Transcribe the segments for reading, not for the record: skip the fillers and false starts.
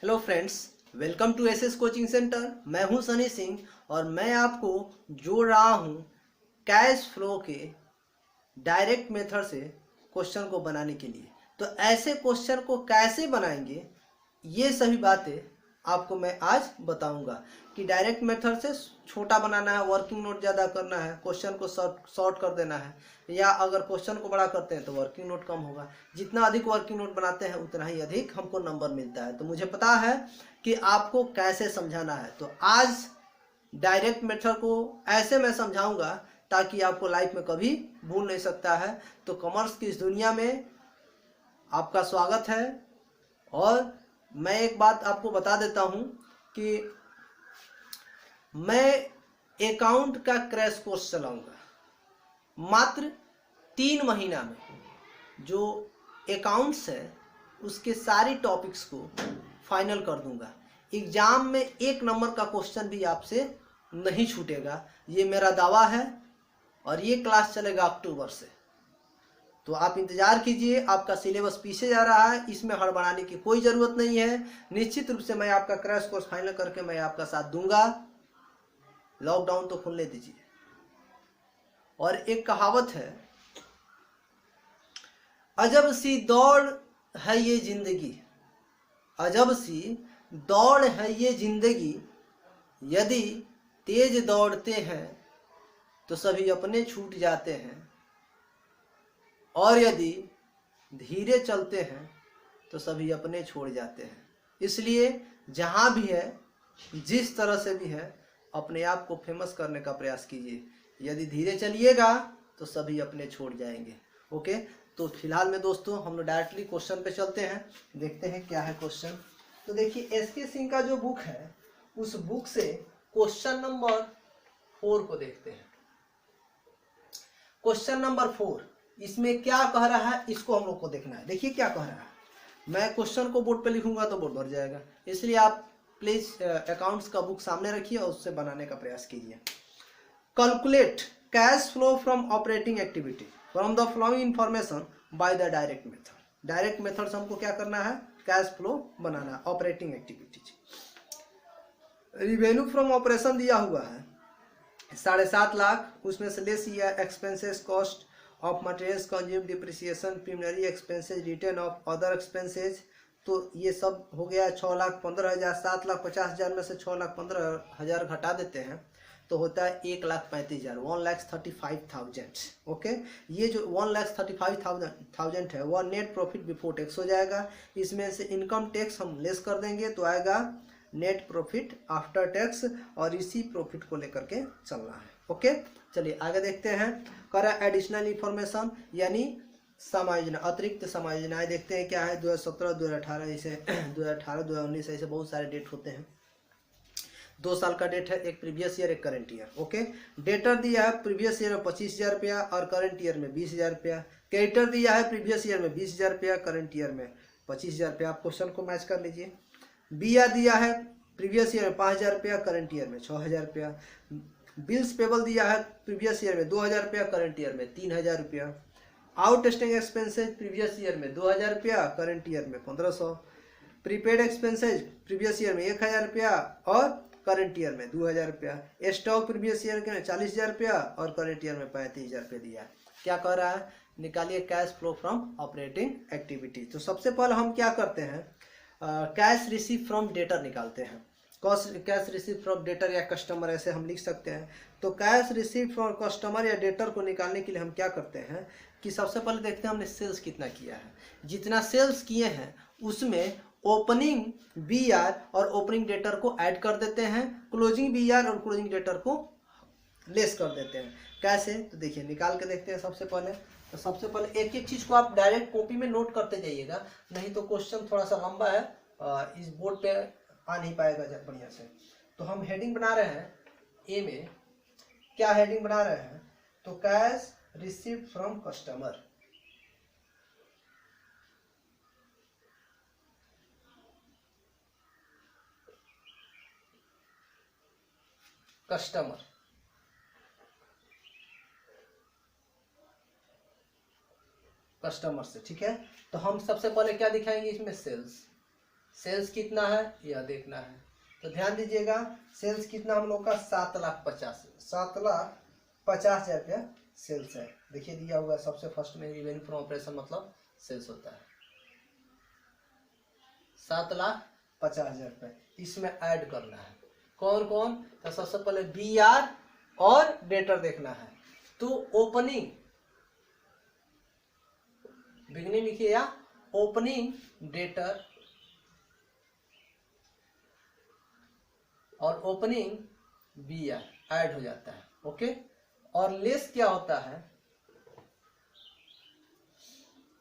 Hello friends, welcome to SS coaching centre. मैं हूं सनी सिंह और मैं आपको जोड़ रहा हूं कैश फ्लो के डायरेक्ट मेथड से क्वेश्चन को बनाने के लिए। तो ऐसे क्वेश्चन को कैसे बनाएंगे, ये सभी बातें आपको मैं आज बताऊंगा कि डायरेक्ट मेथड से छोटा बनाना है, वर्किंग नोट ज़्यादा करना है, क्वेश्चन को शॉर्ट कर देना है, या अगर क्वेश्चन को बड़ा करते हैं तो वर्किंग नोट कम होगा। जितना अधिक वर्किंग नोट बनाते हैं उतना ही अधिक हमको नंबर मिलता है। तो मुझे पता है कि आपको कैसे समझाना है, तो आज डायरेक्ट मेथड को ऐसे मैं समझाऊंगा ताकि आपको लाइफ में कभी भूल नहीं सकता है। तो कॉमर्स की इस दुनिया में आपका स्वागत है। और मैं एक बात आपको बता देता हूं कि मैं अकाउंट का क्रैश कोर्स चलाऊंगा मात्र 3 महीना में। जो अकाउंट्स है उसके सारी टॉपिक्स को फाइनल कर दूंगा। एग्जाम में 1 नंबर का क्वेश्चन भी आपसे नहीं छूटेगा, ये मेरा दावा है। और ये क्लास चलेगा अक्टूबर से, तो आप इंतजार कीजिए। आपका सिलेबस पीछे जा रहा है, इसमें हड़बड़ाने की कोई ज़रूरत नहीं है। निश्चित रूप से मैं आपका क्रैश कोर्स फाइनल करके मैं आपका साथ दूंगा। लॉकडाउन तो खुलने दीजिए। और एक कहावत है, अजब सी दौड़ है ये जिंदगी, अजब सी दौड़ है ये जिंदगी, यदि तेज दौड़ते हैं तो सभी अपने छूट जाते हैं, और यदि धीरे चलते हैं तो सभी अपने छोड़ जाते हैं। इसलिए जहाँ भी है, जिस तरह से भी है, अपने आप को फेमस करने का प्रयास कीजिए। यदि धीरे चलिएगा तो सभी अपने छोड़ जाएंगे। ओके, तो फिलहाल में दोस्तों हम लोग डायरेक्टली क्वेश्चन पे चलते हैं, देखते हैं क्या है क्वेश्चन। तो देखिए, एसके सिंह का जो बुक है उस बुक से क्वेश्चन नंबर 4 को देखते हैं। क्वेश्चन नंबर 4 इसमें क्या कह रहा है, इसको हम लोग को देखना है। देखिए क्या कह रहा है। मैं क्वेश्चन को बोर्ड पे लिखूंगा तो बोर्ड भर जाएगा, इसलिए आप प्लीज अकाउंट्स का बुक सामने रखिए और उससे बनाने का प्रयास कीजिए। Calculate cash flow from operating activity from the flowing information by the direct method. Direct method से हमको क्या करना है, कैश फ्लो बनाना है, operating activities. Revenue from operation दिया हुआ है 7.5 लाख, उसमें से लेस या expenses, cost of materials consume, depreciation, preliminary expenses, return of other expenses. तो ये सब हो गया 6,15,000। 7,50,000 में से 6,15,000 घटा देते हैं तो होता है 1,35,000, 1,35,000। ओके, ये जो 1,35,000 है वह नेट प्रॉफिट बिफोर टैक्स हो जाएगा। इसमें से इनकम टैक्स हम लेस कर देंगे तो आएगा नेट प्रॉफिट आफ्टर टैक्स, और इसी प्रॉफिट को लेकर के चलना है। ओके, चलिए आगे देखते हैं। कर एडिशनल इंफॉर्मेशन यानी समायोजन, अतिरिक्त समायोजनाएं देखते हैं क्या है। 2017, 2018, ऐसे 2018, 2019 ऐसे बहुत सारे डेट होते हैं। 2 साल का डेट है, एक प्रीवियस ईयर एक करंट ईयर। ओके, डेटर दिया है प्रीवियस ईयर में 25,000 रुपया और करंट ईयर में 20,000 रुपया। क्रेडिटर दिया है प्रीवियस ईयर में 20,000 रुपया, करंट ईयर में 25,000 रुपया। आप क्वेश्चन को मैच कर लीजिए। बी आर दिया है प्रीवियस ईयर में 5,000 रुपया, करंट ईयर में 6,000 रुपया। बिल्स पेबल दिया है प्रीवियस ईयर में 2,000 रुपया, करंट ईयर में 3,000 रुपया। आउटस्टैंडिंग एक्सपेंसेज प्रीवियस ईयर में 2,000 रुपया, करंट ईयर में 1,500। प्रीपेड एक्सपेंसेज प्रीवियस ईयर में 1,000 रुपया और करंट ईयर में 2,000 रुपया। स्टॉक प्रीवियस ईयर के 40,000 रुपया और करंट ईयर में 35,000 रुपया दिया। क्या कह रहा है, निकालिए cash flow from operating activity. तो सबसे पहले हम क्या करते हैं, कैश रिसीव फ्रॉम डेटर निकालते हैं। कैश रिसीव फ्रॉम डेटर या कस्टमर ऐसे हम लिख सकते हैं। तो कैश रिसीव फ्रॉम कस्टमर या डेटर को निकालने के लिए हम क्या करते हैं कि सबसे पहले देखते हैं हमने सेल्स कितना किया है। जितना सेल्स किए हैं उसमें ओपनिंग बीआर और ओपनिंग डेटर को ऐड कर देते हैं, क्लोजिंग बीआर और क्लोजिंग डेटर को लेस कर देते हैं। कैसे, तो देखिए निकाल के देखते हैं। सबसे पहले तो सबसे पहले एक एक चीज को आप डायरेक्ट कॉपी में नोट करते जाइएगा, नहीं तो क्वेश्चन थोड़ा सा लंबा है, इस बोर्ड पे आ नहीं पाएगा बढ़िया से। तो हम हेडिंग बना रहे हैं, ए में क्या हेडिंग बना रहे हैं, तो cash receive from customer. Customer customer से, ठीक है। तो हम सबसे पहले क्या दिखाएंगे इसमें, सेल्स। सेल्स कितना है यह देखना है। तो ध्यान दीजिएगा, सेल्स कितना हम लोग का 7,50,000 रुपया सेल्स है। देखिए दिया हुआ सबसे फर्स्ट में रेवेन्यू फ्रॉम ऑपरेशन मतलब सेल्स होता है 7,50,000 रुपये। इसमें ऐड करना है कौन कौन, तो सबसे पहले BR और डेटर देखना है। तो ओपनिंग बिगनिंग लिखिए या ओपनिंग डेटर और ओपनिंग BR ऐड हो जाता है। ओके, और लेस क्या होता है,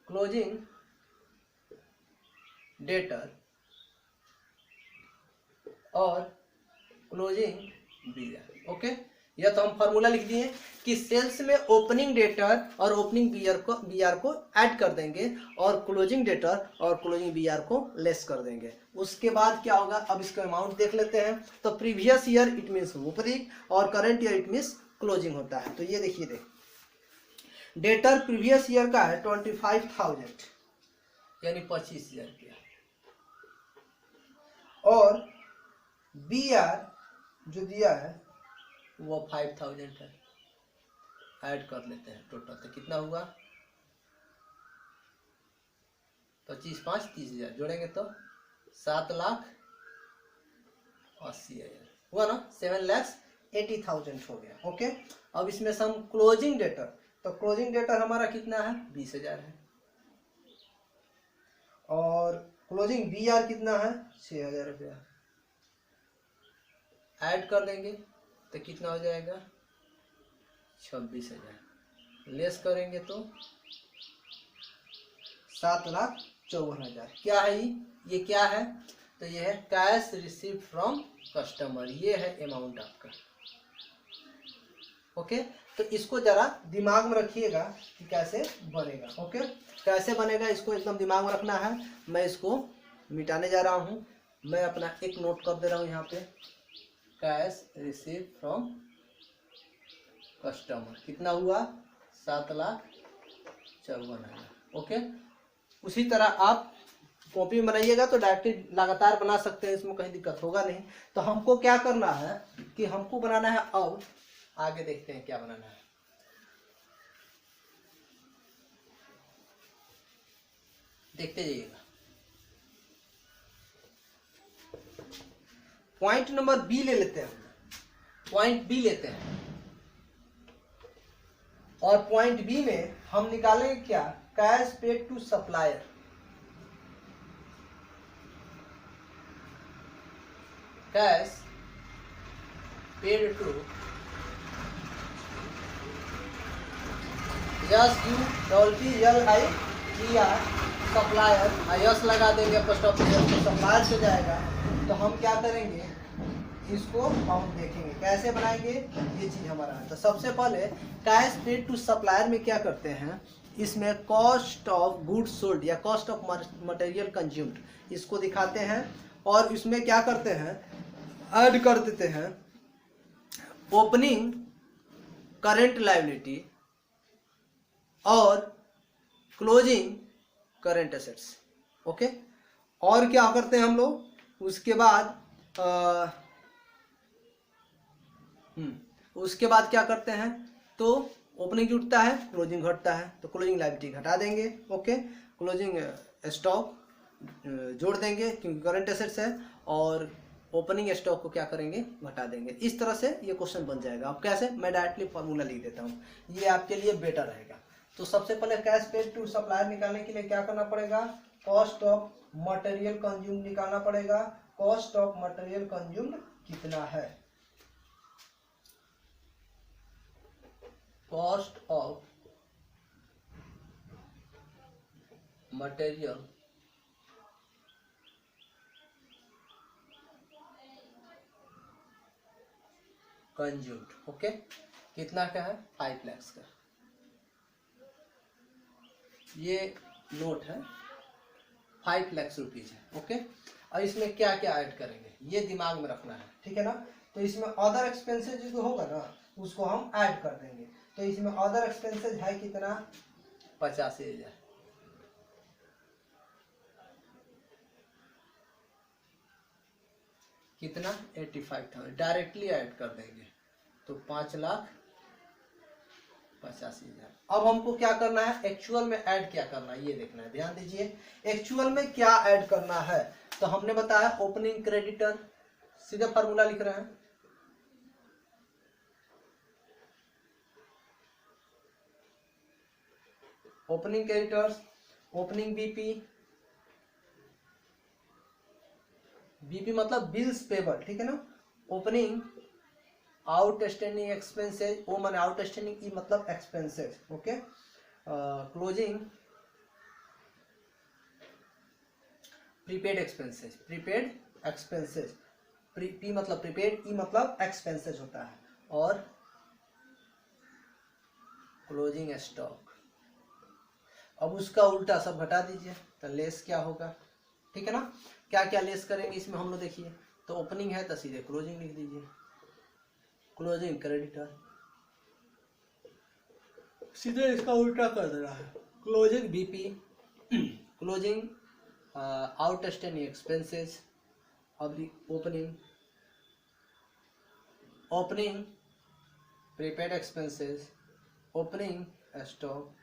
क्लोजिंग डेटर और क्लोजिंग BR। ओके, यह तो हम फॉर्मूला लिख दिए कि सेल्स में ओपनिंग डेटर और ओपनिंग BR को ऐड कर देंगे और क्लोजिंग डेटर और क्लोजिंग BR को लेस कर देंगे। उसके बाद क्या होगा, अब इसका अमाउंट देख लेते हैं। तो previous year it means opening और current year it means closing होता है। तो ये देखिए डेटर प्रीवियस ईयर का है 25,000 यानी 25,000 रुपया, और BR जो दिया है वो 5,000 है। ऐड कर लेते हैं टोटल, तो कितना हुआ 25 5 30,000 जोड़ेंगे तो 7,80,000 हुआ ना, 7,80,000 हो गया। ओके, अब इसमें से हम क्लोजिंग डेटर, तो क्लोजिंग डेटर हमारा कितना है 20,000 है, और क्लोजिंग BR कितना है 6,000 रुपया। ऐड कर देंगे तो कितना हो जाएगा 26,000, लेस करेंगे तो 7,54,000। क्या है ये क्या है, तो ये है कैश रिसीव फ्रॉम कस्टमर, ये है अमाउंट आपका। ओके, तो इसको जरा दिमाग में रखिएगा कि कैसे बनेगा। ओके, कैसे बनेगा इसको एकदम दिमाग में रखना है। मैं इसको मिटाने जा रहा हूँ, मैं अपना एक नोट कर दे रहा हूँ यहाँ पे, कैश रिसीव फ्रॉम कस्टमर कितना हुआ 7,54,000। ओके, उसी तरह आप कॉपी में बनाइएगा तो डायरेक्टली लगातार बना सकते हैं, इसमें कहीं दिक्कत होगा नहीं। तो हमको क्या करना है कि हमको बनाना है, अब आगे देखते हैं क्या बनाना है। देखते जाइएगा। पॉइंट नंबर बी ले लेते हैं, पॉइंट बी लेते हैं, और पॉइंट बी में हम निकालेंगे क्या, cash paid to supplier. Cash paid to supplier, yes लगा देंगे, पोस्ट ऑफिस सप्लायर से जाएगा। तो हम क्या करेंगे, इसको हम देखेंगे कैसे बनाएंगे, ये चीज हमारा है। तो सबसे पहले कैश पेड टू सप्लायर में क्या करते हैं, इसमें कॉस्ट ऑफ गुड्स सोल्ड या कॉस्ट ऑफ मटेरियल कंज्यूम्ड इसको दिखाते हैं, और इसमें क्या करते हैं, ऐड कर देते हैं ओपनिंग करेंट लायबिलिटी और क्लोजिंग करेंट एसेट्स। ओके, और क्या करते हैं हम लोग, उसके बाद उसके बाद क्या करते हैं, तो ओपनिंग जुटता है क्लोजिंग घटता है, तो क्लोजिंग लायबिलिटी घटा देंगे। ओके, क्लोजिंग स्टॉक जोड़ देंगे क्योंकि करंट एसेट्स है, और ओपनिंग स्टॉक को क्या करेंगे घटा देंगे। इस तरह से ये क्वेश्चन बन जाएगा। अब कैसे, मैं डायरेक्टली फॉर्मूला लिख देता हूँ, ये आपके लिए बेटर रहेगा। तो सबसे पहले कैश पेड टू सप्लायर निकालने के लिए क्या करना पड़ेगा, कॉस्ट ऑफ मटेरियल कंज्यूम्ड निकालना पड़ेगा। कॉस्ट ऑफ मटेरियल कंज्यूम्ड कितना है, cost of material consumed. Okay, कितना का है 5 लाख का, ये नोट है 5 लाख रुपीज है। ओके, और इसमें क्या क्या ऐड करेंगे ये दिमाग में रखना है, ठीक है ना। तो इसमें अदर एक्सपेंसेस जो होगा ना उसको हम ऐड कर देंगे। तो इसमें अदर एक्सपेंसेस है कितना 85,000, कितना 85,000 डायरेक्टली ऐड कर देंगे तो 5,85,000। अब हमको क्या करना है, एक्चुअल में ऐड क्या करना है ये देखना है। ध्यान दीजिए एक्चुअल में क्या ऐड करना है। तो हमने बताया ओपनिंग क्रेडिटर, सीधे फार्मूला लिख रहे हैं, opening creditors, opening BP, BP मतलब बिल्स पेबल, ठीक है ना। ओपनिंग आउटस्टैंडिंग एक्सपेंसेज, ओ माने आउटस्टैंडिंग, ई मतलब expenses, okay. Closing prepaid expenses, prepaid expenses, P मतलब प्रीपेड, ई मतलब एक्सपेंसेज होता है, और क्लोजिंग स्टॉक। अब उसका उल्टा सब घटा दीजिए तो लेस क्या होगा, ठीक है ना। क्या क्या लेस करेंगे इसमें हम लोग देखिए, तो ओपनिंग है तो सीधे क्लोजिंग लिख दीजिए, क्लोजिंग क्रेडिटर, सीधे इसका उल्टा कर देना है, closing BP, closing outstanding expenses, अब opening, opening prepaid expenses, opening stock,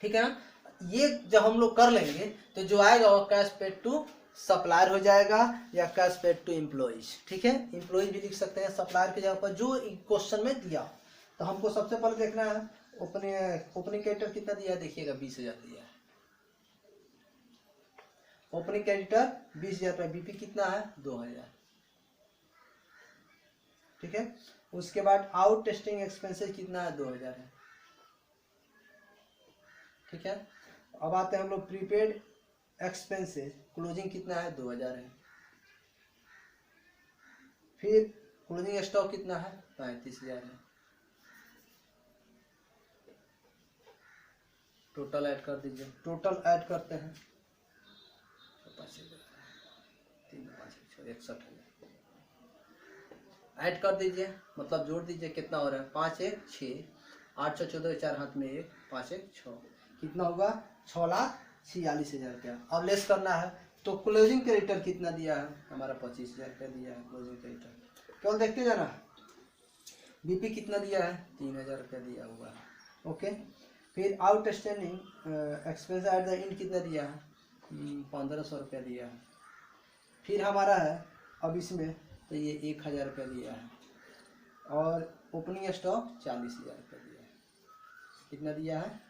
ठीक है ना। ये जब हम लोग कर लेंगे तो जो आएगा वो कैश पेड टू सप्लायर हो जाएगा या कैश पेड टू एम्प्लॉइज, ठीक है। एम्प्लॉइज भी लिख सकते हैं सप्लायर की जगह पर जो क्वेश्चन में दिया। तो हमको सबसे पहले देखना है ओपनिंग क्रेडिटर कितना दिया है, देखिएगा 20,000 दिया है, ओपनिंग क्रेडिटर 20,000 रुपये, बीपी कितना है 2,000, ठीक है। उसके बाद आउट टेस्टिंग एक्सपेंसेस कितना है 2,000 है, ठीक है। अब आते हैं हम लोग प्रीपेड एक्सपेंसेस, क्लोजिंग कितना है 2,000 है, फिर क्लोजिंग स्टॉक कितना है 35,000 है, टोटल ऐड कर दीजिए, टोटल ऐड करते हैं 61,000 ऐड कर दीजिए, मतलब जोड़ दीजिए कितना हो रहा है, 5 1 6, 8 6 14, 4 हाथ में 1, 5 1 6, कितना होगा 6,46,000 रुपया। अब लेस करना है तो क्लोजिंग क्रेडिटर कितना दिया है हमारा 25,000 रुपया दिया है क्लोजिंग क्रेडिटर, केवल देखते जाना। बीपी कितना दिया है 3,000 रुपया दिया हुआ है, ओके। फिर outstanding expense at the end कितना दिया है 1,500 रुपया दिया है। फिर हमारा है अब इसमें तो ये 1,000 रुपया दिया है, और ओपनिंग स्टॉक 40,000 रुपया दिया है, कितना दिया है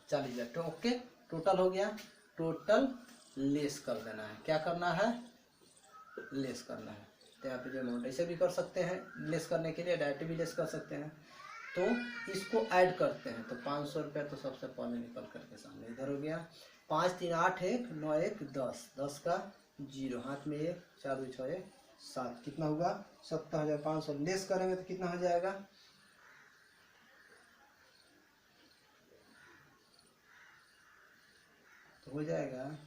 40,000, तो ओके टोटल हो गया। टोटल लेस कर देना है, क्या करना है लेस करना है। तो यहाँ पे जो अमाउंट ऐसे भी कर सकते हैं, लेस करने के लिए डायरेक्ट भी लेस कर सकते हैं। तो इसको ऐड करते हैं तो 500 रुपया तो सबसे पहले निकल करके सामने इधर हो गया, 5 3 8 1 9 1 10, 10 का 0 हाथ में 1, 4 2 6 1 7, कितना होगा 70,500। लेस करेंगे तो कितना हो जाएगा, तो हो जाएगा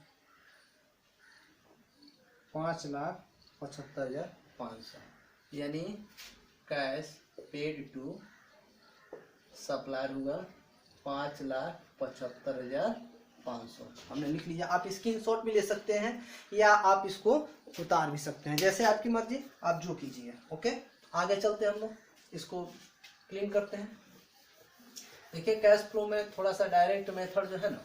5,75,500, यानी कैश पेड टू सप्लायर हुआ 5,75,500, हमने लिख लिया। आप स्क्रीनशॉट भी ले सकते हैं या आप इसको उतार भी सकते हैं, जैसे आपकी मर्जी, आप जो कीजिए, ओके। आगे चलते हैं हम लोग, इसको क्लीन करते हैं। देखिए कैश फ्लो में थोड़ा सा डायरेक्ट मेथड जो है ना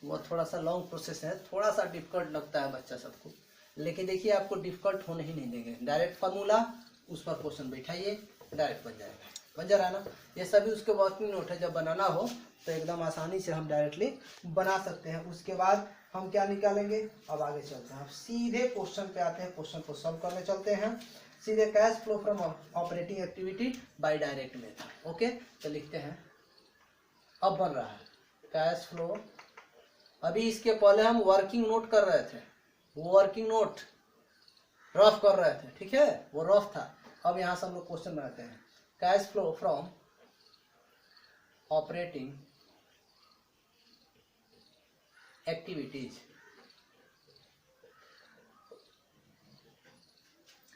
वो थोड़ा सा लॉन्ग प्रोसेस है, थोड़ा सा डिफिकल्ट लगता है बच्चा सबको, लेकिन देखिए आपको डिफिकल्ट होने ही नहीं देंगे। डायरेक्ट फार्मूला उस पर क्वेश्चन बैठाइए, डायरेक्ट बन जाएगा, बन जा रहा है ना। ये सभी उसके वर्किंग नोट है, जब बनाना हो तो एकदम आसानी से हम डायरेक्टली बना सकते हैं। उसके बाद हम क्या निकालेंगे, अब आगे चलते हैं, अब सीधे क्वेश्चन पे आते हैं, क्वेश्चन को सॉल्व करने चलते हैं सीधे। Cash flow from operating activity by direct method, okay. तो लिखते हैं, अब बन रहा है कैश फ्लो। अभी इसके पहले हम वर्किंग नोट कर रहे थे, वो वर्किंग नोट रफ कर रहे थे, ठीक है, वो रफ था। अब यहां से हम लोग क्वेश्चन बनाते हैं, cash flow from operating activities,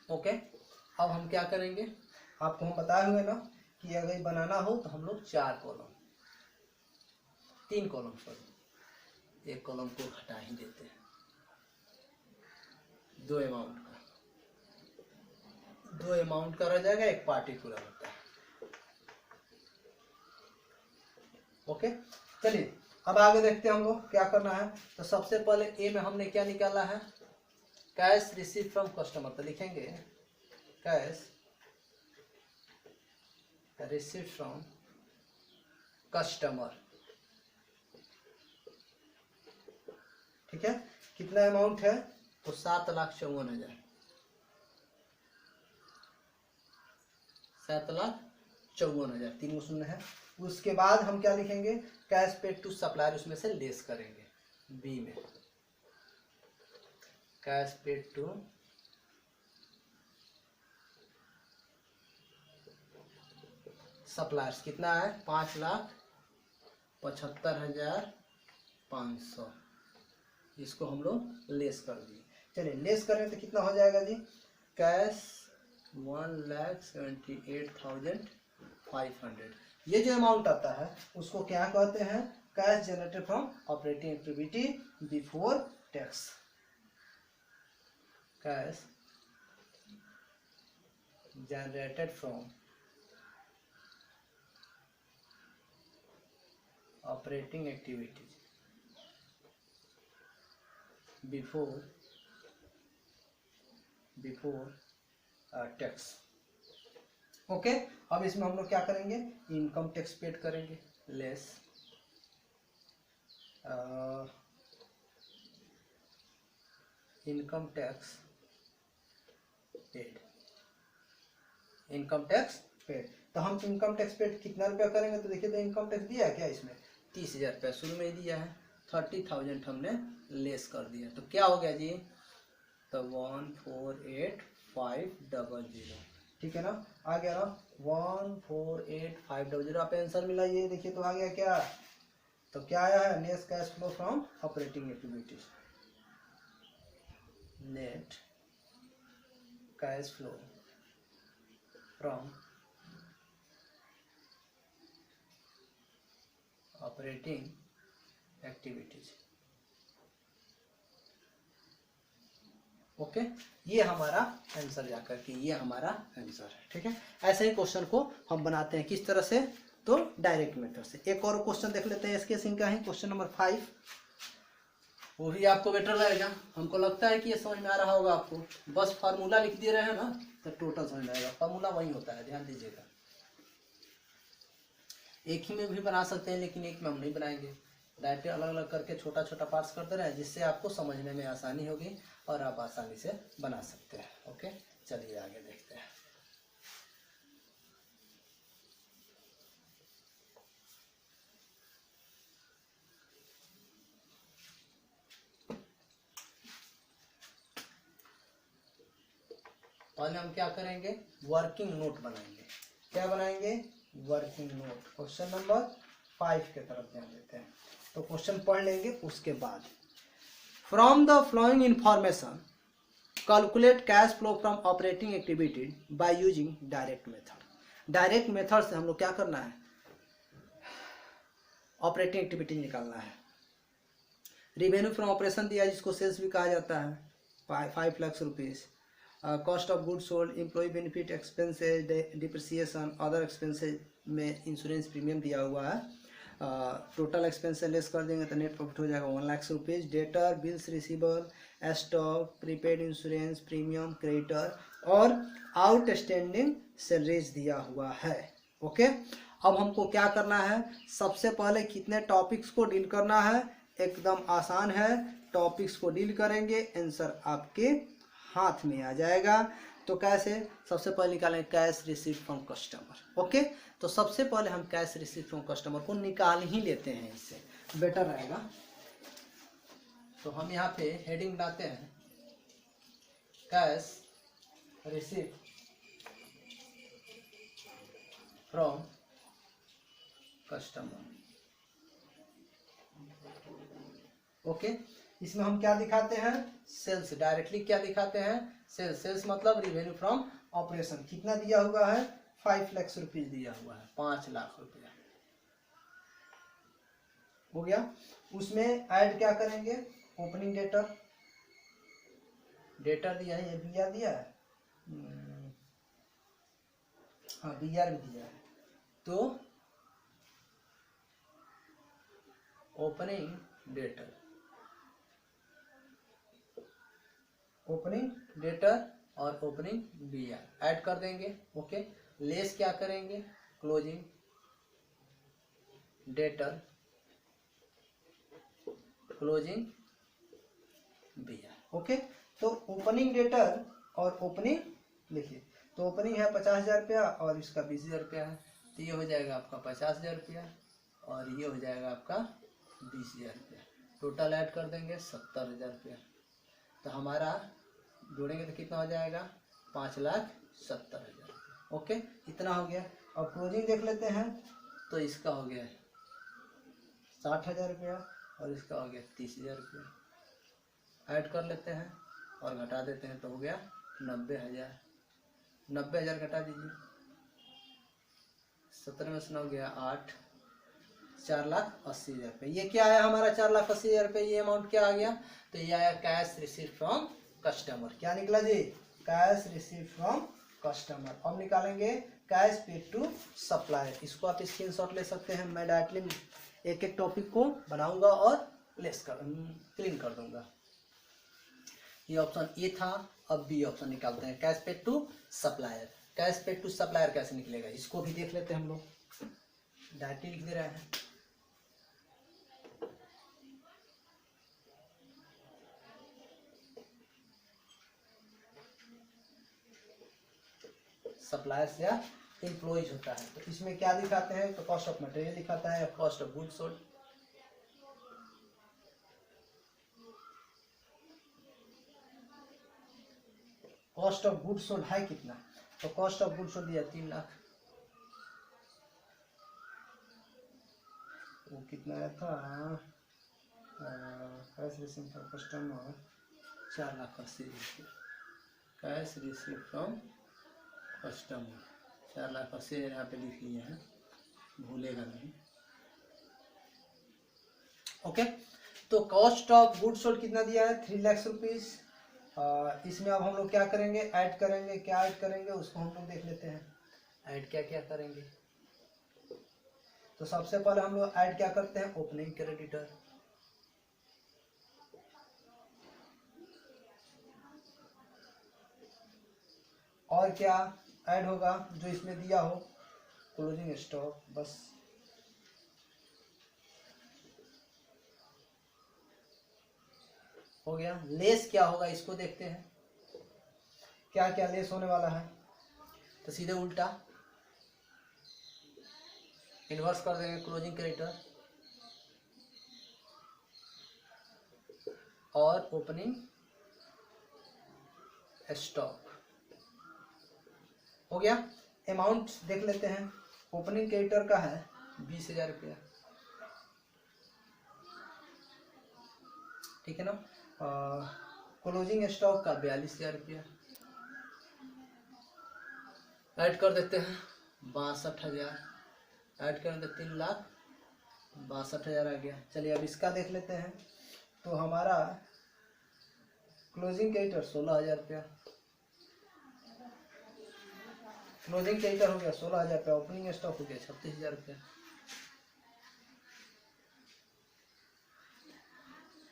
okay. अब हम क्या करेंगे, आपको हम बताए हुए ना कि अगर बनाना हो तो हम लोग 4 कॉलम 3 कॉलम सॉरी, एक कॉलम को हटा ही देते हैं, दो अमाउंट का, दो अमाउंट का रह जाएगा, एक पार्टिकुलर होता है। ओके, चलिए अब आगे देखते हैं हम लोग क्या करना है। तो सबसे पहले ए में हमने क्या निकाला है, कैश रिसीव फ्रॉम कस्टमर। तो लिखेंगे कैश रिसीव फ्रॉम कस्टमर, ठीक है। कितना अमाउंट है, तो 7,54,000, 7,54,000, 3 शून्य है। उसके बाद हम क्या लिखेंगे, कैश पेड टू सप्लायर, उसमें से लेस करेंगे बी में, कैश पेड टू सप्लायर्स कितना है, 5,75,500, इसको हम लोग लेस कर दिए। चलिए लेस करें तो कितना हो जाएगा जी, कैश 1,78,500। ये जो अमाउंट आता है उसको क्या कहते हैं, cash generated from operating activity before tax, cash generated from operating activities before tax. Okay, अब इसमें हम लोग क्या करेंगे, इनकम टैक्स पेड करेंगे, less income tax paid, income tax paid. तो हम इनकम टैक्स पेड कितना रुपया करेंगे, तो देखिए तो इनकम टैक्स दिया है क्या इसमें, 30,000 रुपया शुरू में ही दिया है, 30,000 हमने लेस कर दिया। तो क्या हो गया जी, तो 148,500, ठीक है ना, आ गया ना 148,500, आप आंसर मिला ये देखिए। तो आ गया क्या, तो क्या आया है, net cash flow from operating activities, net cash flow from operating activities. Okay, ये हमारा आंसर जाकर के ये हमारा आंसर है, ठीक है। ऐसे ही क्वेश्चन को हम बनाते हैं किस तरह से, तो डायरेक्ट मेथड से। एक और क्वेश्चन देख लेते हैं इसके सिंह का है, क्वेश्चन नंबर 5, वो भी आपको बेटर लगेगा। हमको लगता है कि ये समझ में आ रहा होगा आपको, बस फार्मूला लिख दे रहे हैं ना तो टोटल समझ में आएगा, फार्मूला वही होता है, ध्यान दीजिएगा। एक ही में भी बना सकते हैं लेकिन एक में हम नहीं बनाएंगे, डायरेक्ट अलग अलग करके छोटा छोटा पार्ट्स करते रहे, जिससे आपको समझने में आसानी होगी और आप आसानी से बना सकते हैं। ओके, चलिए आगे देखते हैं। पहले हम क्या करेंगे, वर्किंग नोट बनाएंगे। क्या बनाएंगे, वर्किंग नोट। क्वेश्चन नंबर 5 के तरफ ध्यान देते हैं। तो क्वेश्चन पढ़ लेंगे, उसके बाद from the flowing information calculate cash flow from operating activity by using direct method. Direct method से हम लोग क्या करना है, ऑपरेटिंग एक्टिविटी निकालना है। रिवेन्यू फ्रॉम ऑपरेशन दिया जिसको सेल्स भी कहा जाता है, 5 lakh rupees. Cost of good sold, employ benefit expenses, depreciation, other expenses में इंश्योरेंस प्रीमियम दिया हुआ है। टोटल एक्सपेंस लेस कर देंगे तो नेट प्रॉफिट हो जाएगा 1 lakh rupees. Debtor, bills receiver, stock, prepaid insurance, premium, creditor और आउटस्टैंडिंग सैलरीज दिया हुआ है। ओके, अब हमको क्या करना है, सबसे पहले कितने टॉपिक्स को डील करना है, एकदम आसान है। टॉपिक्स को डील करेंगे, आंसर आपके हाथ में आ जाएगा। तो कैसे, सबसे पहले निकालें cash receive from customer. Okay, तो सबसे पहले हम कैश रिसीव फ्रॉम कस्टमर को निकाल ही लेते हैं, इससे बेटर रहेगा। तो हम यहाँ पे हेडिंग बनाते हैं, cash receive from customer. Okay, इसमें हम क्या दिखाते हैं, सेल्स। डायरेक्टली क्या दिखाते हैं, सेल्स। सेल्स मतलब रिवेन्यू फ्रॉम ऑपरेशन। कितना दिया हुआ है, 5 लाख रुपीज दिया हुआ है, 5 लाख रुपया हो गया। उसमें ऐड क्या करेंगे, ओपनिंग डेटर, डेटर दिया है, ये बी आर दिया है, हाँ बी आर भी दिया है। तो ओपनिंग डेटर, ओपनिंग डेटर और ओपनिंग बी आर ऐड कर देंगे। ओके, लेस क्या करेंगे, closing debtor, closing B R. Okay, तो ओपनिंग डेटर और ओपनिंग लिखिए, तो ओपनिंग है 50,000 रुपया और इसका 20,000 रुपया है, तो ये हो जाएगा आपका 50,000 रुपया और ये हो जाएगा आपका 20,000 रुपया। टोटल ऐड कर देंगे 70,000 रुपया। तो हमारा जोड़ेंगे तो कितना हो जाएगा, 5,70,000। ओके, इतना हो गया। और क्लोजिंग देख लेते हैं, तो इसका हो गया 60,000 रुपया और इसका हो गया 30,000 रुपया। ऐड कर लेते हैं और घटा देते हैं, तो हो गया 90,000। 90,000 घटा दीजिए, 17 में से 9 गया 8, 4,80,000 रुपये। ये क्या आया हमारा 4,80,000 रुपये, ये अमाउंट क्या आ गया, तो ये आया कैश रिसीव फ्रॉम कस्टमर। क्या निकला जी, कैश रिसीव फ्रॉम कस्टमर। अब निकालेंगे कैश पेड टू सप्लायर। इसको आप स्क्रीनशॉट ले सकते हैं, मैं डायरेक्टली एक एक टॉपिक को बनाऊंगा और क्लीन कर दूंगा। ये ऑप्शन ए था, अब बी ऑप्शन निकालते हैं, cash paid to supplier. Cash paid to supplier कैसे निकलेगा, इसको भी देख लेते हैं हम लोग, डायरेक्टली लिख दे रहे हैं। सप्लायर्स या एम्प्लॉइज होता है, तो इसमें क्या दिखाते हैं, तो कॉस्ट ऑफ मटेरियल दिखाता है, cost of goods sold, cost of goods sold है कितना, तो कॉस्ट ऑफ गुड्स सोल्ड दिया 3 लाख, वो कितना आया था, cash receive from customer 4,80,000। Cash receive from customer 4,80,000 यहाँ पे लिख लिए हैं, भूलेगा नहीं। ओके, तो कॉस्ट ऑफ गुड्स सोल्ड कितना दिया है, 3 लाख रुपीज। इसमें अब हम लोग क्या करेंगे, ऐड करेंगे। क्या ऐड करेंगे उसको हम लोग देख लेते हैं, ऐड क्या क्या करेंगे। तो सबसे पहले हम लोग ऐड क्या करते हैं, ओपनिंग क्रेडिटर, और क्या ऐड होगा जो इसमें दिया हो, क्लोजिंग स्टॉक, बस। हो गया। लेस क्या होगा इसको देखते हैं, क्या क्या लेस होने वाला है, तो सीधे उल्टा इन्वर्स कर देंगे, क्लोजिंग क्रेडिटर और ओपनिंग स्टॉक। हो गया। अमाउंट देख लेते हैं, ओपनिंग क्रेडिटर का है 20,000 रुपया, ठीक है ना। क्लोजिंग स्टॉक का 42,000 रुपया, ऐड कर देते हैं 62,000, ऐड करें तो 3,62,000 आ गया। चलिए अब इसका देख लेते हैं, तो हमारा क्लोजिंग क्रेडिटर 16,000 रुपया, क्लोजिंग क्रेडिटर हो गया 16,000 रुपया, ओपनिंग स्टॉक हो गया 36,000 रुपया,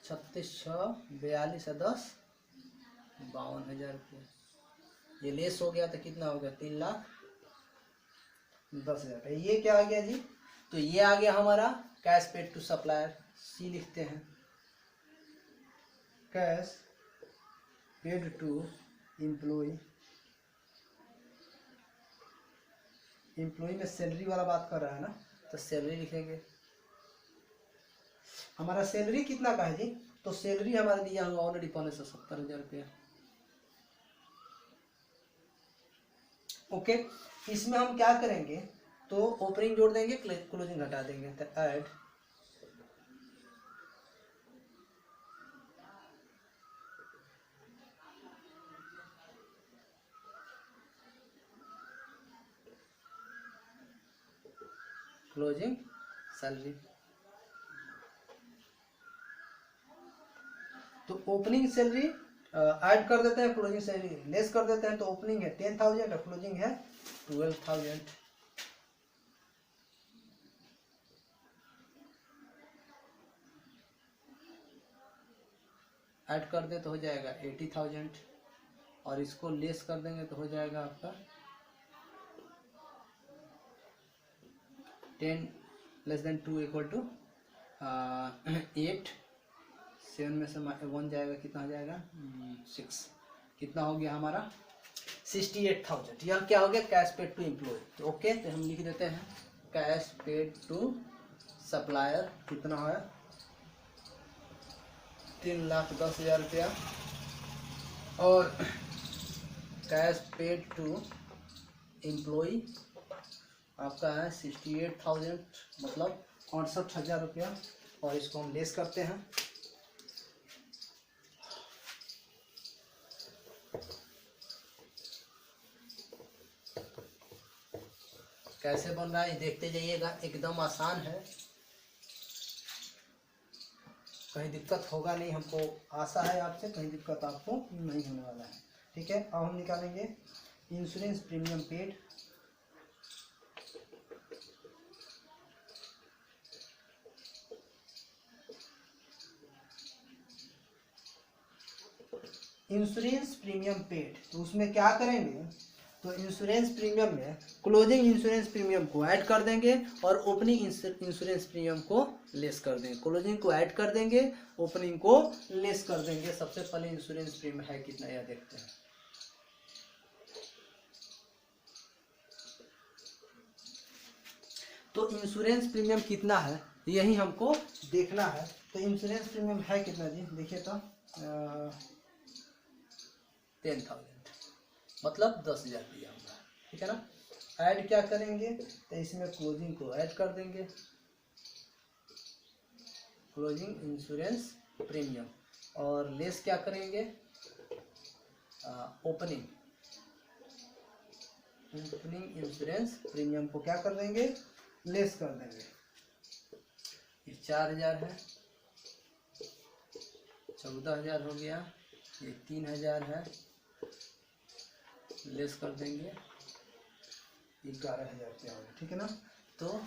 36 6 42 10 52,000 रुपया। ये लेस हो गया तो कितना हो गया, 3,10,000 रुपया। ये क्या आ गया जी, तो ये आ गया हमारा cash paid to supplier. C लिखते हैं, cash paid to employ. Employ में सैलरी वाला बात कर रहा है ना, तो सैलरी लिखेंगे। हमारा सैलरी कितना का है जी, तो सैलरी हमारा दिया हुआ ऑलरेडी 5,70,000 रुपया। ओके, इसमें हम क्या करेंगे, तो ओपनिंग जोड़ देंगे, क्लोजिंग घटा देंगे, तो ऐड क्लोजिंग सैलरी। तो ओपनिंग सैलरी ऐड कर देते हैं, क्लोजिंग से लेस कर देते हैं, तो ओपनिंग है 10,000 और क्लोजिंग है 12,000। ऐड कर दे तो हो जाएगा 80,000 और इसको लेस कर देंगे तो हो जाएगा आपका 10 लेस देन 2 इक्वल टू 8, 7 में से 1 जाएगा, कितना हो जाएगा 6, कितना हो गया हमारा 68,000। यह क्या हो गया कैश पेड टू एम्प्लॉय। तो ओके, तो हम लिख देते हैं कैश पेड टू सप्लायर कितना है 3,10,000 रुपया, और कैश पेड टू एम्प्लॉय आपका है 68,000 मतलब 68,000 रुपया, और इसको हम लेस करते हैं। कैसे बन रहा है देखते जाइएगा, एकदम आसान है, कहीं दिक्कत होगा नहीं, हमको आशा है आपसे कहीं दिक्कत आपको नहीं होने वाला है। ठीक है, अब हम निकालेंगे insurance premium paid. Insurance premium paid, तो उसमें क्या करेंगे, तो इंश्योरेंस प्रीमियम में क्लोजिंग इंश्योरेंस प्रीमियम को ऐड कर देंगे और ओपनिंग इंश्योरेंस प्रीमियम को लेस कर देंगे। क्लोजिंग को ऐड कर देंगे, ओपनिंग को लेस कर देंगे। सबसे पहले इंश्योरेंस प्रीमियम है कितना यह देखते हैं। तो इंश्योरेंस प्रीमियम कितना है यही हमको देखना है। तो इंश्योरेंस प्रीमियम है कितना जी, देखिए तो 10,000 मतलब 10,000 दिया होगा। ठीक है ना, ऐड क्या करेंगे, तो इसमें क्लोजिंग को ऐड कर देंगे, क्लोजिंग इंश्योरेंस प्रीमियम, और लेस क्या करेंगे ओपनिंग इंश्योरेंस प्रीमियम को क्या कर देंगे लेस कर देंगे। ये 4,000 है, 14,000 हो गया, ये 3,000 है, लेस कर देंगे 11,000 रुपया हो गया। ठीक है ना, तो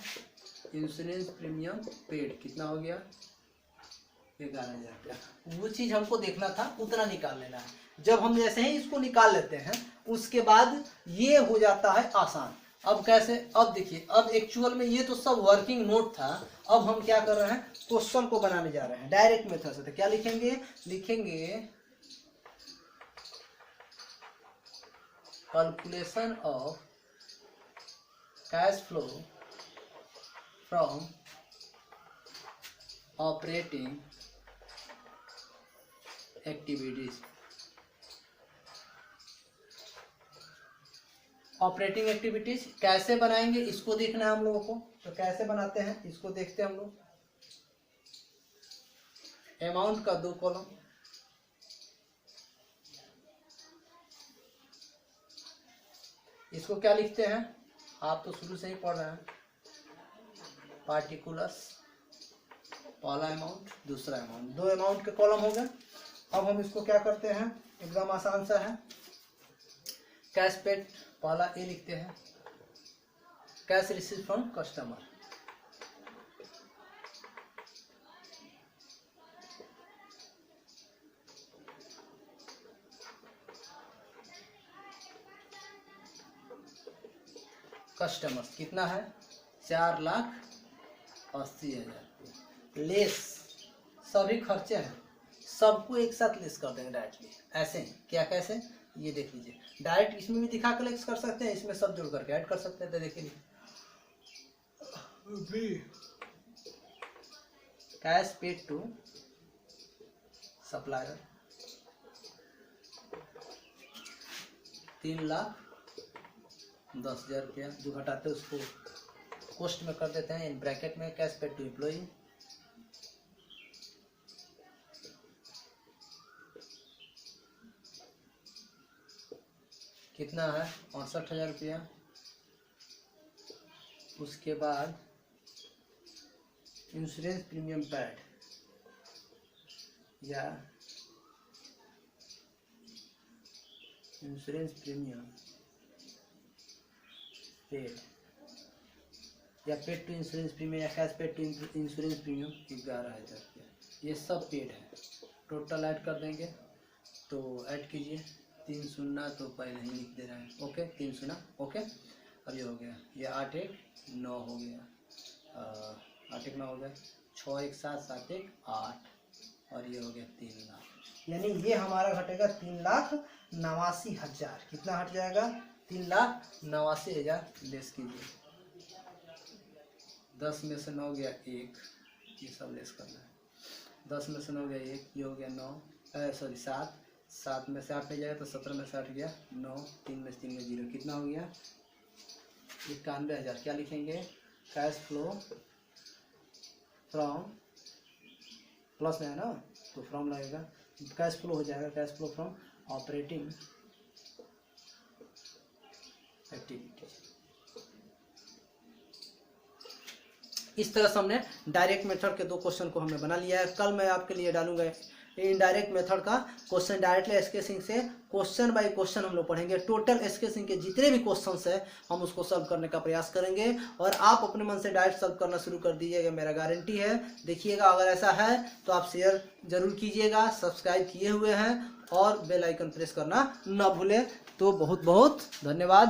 इंश्योरेंस प्रीमियम पेड कितना हो गया 11,000 रुपया। वो चीज़ हमको देखना था, उतना निकाल लेना है। जब हम जैसे ही इसको निकाल लेते हैं उसके बाद ये हो जाता है आसान। अब कैसे, अब देखिए, अब एक्चुअल में ये तो सब वर्किंग नोट था, अब हम क्या कर रहे हैं क्वेश्चन को बनाने जा रहे हैं डायरेक्ट मेथड से। तो क्या लिखेंगे, लिखेंगे calculation of cash flow from operating activities. Operating activities कैसे बनाएंगे इसको देखना है हम लोगों को। तो कैसे बनाते हैं इसको देखते हैं हम लोग। अमाउंट का 2 कॉलम, इसको क्या लिखते हैं, आप तो शुरू से ही पढ़ रहे हैं, पार्टिकुलर्स, पहला अमाउंट दूसरा अमाउंट, 2 अमाउंट के कॉलम हो गए। अब हम इसको क्या करते हैं, एकदम आसान सा है, कैश पेड पहला ए लिखते हैं, cash receive from customer, customer कितना है 4,80,000। लेस सभी खर्चे हैं, सबको एक साथ लेस कर देंगे डायरेक्टली। ऐसे क्या, कैसे, ये देख लीजिए, डायरेक्ट इसमें भी दिखा कर लेस कर सकते हैं, इसमें सब जोड़ करके ऐड कर सकते हैं। तो देखिए कैश पेड टू सप्लायर 3,10,000 रुपया, जो घटाते हैं उसको कॉस्ट में कर देते हैं इन ब्रैकेट में, कैश पेड टू एम्प्लॉई कितना है 68,000 रुपया। उसके बाद इंश्योरेंस प्रीमियम पेड या इंश्योरेंस प्रीमियम पेड या पेड टू इंश्योरेंस प्रीमियम या cash paid to insurance premium 11,000 रुपया, ये सब पेड है। टोटल ऐड कर देंगे तो ऐड कीजिए 3 शून्य तो पहले ही लिख दे रहे हैं। ओके 3 शून्य ओके। अब ये हो गया, ये 8 1 9 हो गया, 8 1 9 हो गया, 6 1 7 7 1 8 और ये हो गया 3 लाख। यानी ये हमारा घटेगा 3,89,000। कितना हट जाएगा? 3,89,000 लेस कीजिए। 10 में से 9 गया 1, ये सब लेस करना है। 10 में से 9 गया 1, ये हो गया 7, 7 में से 8 नहीं जाएगा तो 17 में से 8 गया 9, 3 में से 3 में 0, कितना हो गया? 91,000। क्या लिखेंगे? कैश फ्लो फ्रॉम, प्लस में है ना तो फ्रॉम लगेगा, कैश फ्लो हो जाएगा, cash flow from operating activity. इस तरह से हमने डायरेक्ट मेथड के 2 क्वेश्चन को हमने बना लिया है। कल मैं आपके लिए डालूंगा इनडायरेक्ट मेथड का क्वेश्चन। डायरेक्टली एसके सिंह से क्वेश्चन बाय क्वेश्चन हम लोग पढ़ेंगे। टोटल एसके सिंह के जितने भी क्वेश्चंस है हम उसको सॉल्व करने का प्रयास करेंगे और आप अपने मन से डायरेक्ट सॉल्व करना शुरू कर दीजिएगा, मेरा गारंटी है। देखिएगा, अगर ऐसा है तो आप शेयर जरूर कीजिएगा, सब्सक्राइब किए हुए हैं और बेल आइकन प्रेस करना ना भूलें। तो बहुत बहुत धन्यवाद।